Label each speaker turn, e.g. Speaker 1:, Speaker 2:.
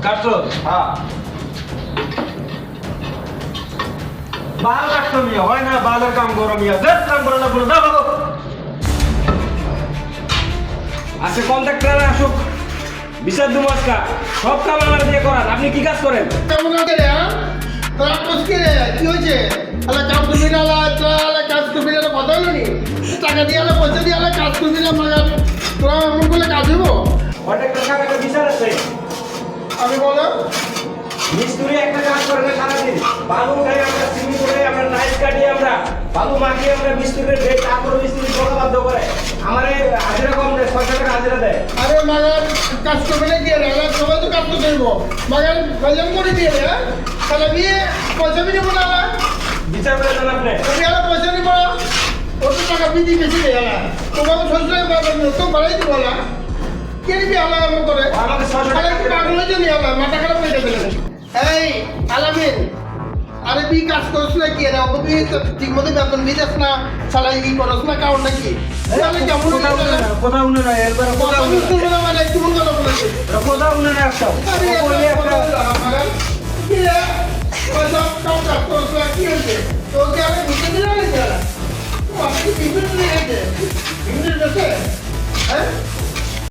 Speaker 1: কাটছো?
Speaker 2: হ্যাঁ
Speaker 1: বাল কাটছো মিয়া, হয় না বালের কাম করো মিয়া, দেখ কাম করো না পুরো, দাও আচ্ছা কন্ট্রাক্টর আসুক, বিচার দু মাসকা সব কাম আমার দিয়ে করান। আপনি কি কাজ করেন?
Speaker 2: কেমন আছে রে? তোরা কষ্ট রে কি হয়েছে? আলা কাজ করবি না, আলা কাজ করবি না, কথা হলো নি? টাকা দিয়ে আলা পয়সা দিয়ে আলা কাজ করবি না, মানে তোরা এমন করলে কাজ হবো?
Speaker 1: কন্ট্রাক্টর সাহেব একটা বিচার আছে।
Speaker 2: আমি বলো
Speaker 1: মিস্ত্রি একটা কাজ করে না সারাদিন, বালু উঠাই আমরা, সিমেন্ট করে আমরা, নাইট কাটি আমরা, বালু মাখিয়ে আমরা, মিস্ত্রির রেট তারপরে মিস্ত্রি বড় বাধ্য করে আমারে হাজিরা কম দেয়, 6 টাকা হাজিরা দেয়।
Speaker 2: আরে মাগার কাজ করবে না দিয়ে রে, আলা সবাই তো কাজ তো করবো, মাগার গজম করে দিয়ে রে, তাহলে বিয়ে পয়সা বি নেবো না আলা,
Speaker 1: বিচার করে দেন আপনি।
Speaker 2: আমি আলা পয়সা নেবো না, ওর তো টাকা বিধি বেশি দেয় আলা, তোমাকে শ্বশুরে তো বাড়াই দিব আলা, কে নিবি আলা এমন করে?
Speaker 1: আমাকে 600
Speaker 2: আরে
Speaker 1: টাকা
Speaker 2: কি পাগল হয়েছে নি আলা, মাথা খারাপ হয়ে যাবে নাকি? এই আলামিন, আরে বি কাজ করছ না কি রে? ওকে বি ঠিক মতো বেতন দিতেছ না, শালা ই করছ না কাউন নাকি? তাহলে কেমন
Speaker 1: কোথাও উনি না, এরপরে কোথাও উনি না,
Speaker 2: মানে কেমন কথা বলেছে?
Speaker 1: কোথাও উনি না একটাও।
Speaker 2: আরে
Speaker 1: ও বললে একটা
Speaker 2: কি রে? পয়সা কাউ কাজ করছ না কি হয়েছে? তোকে আমি বুঝতে দিলাম না যারা। ও আপনি বিভিন্ন নিয়ে গেছে। বিভিন্ন গেছে? হ্যাঁ?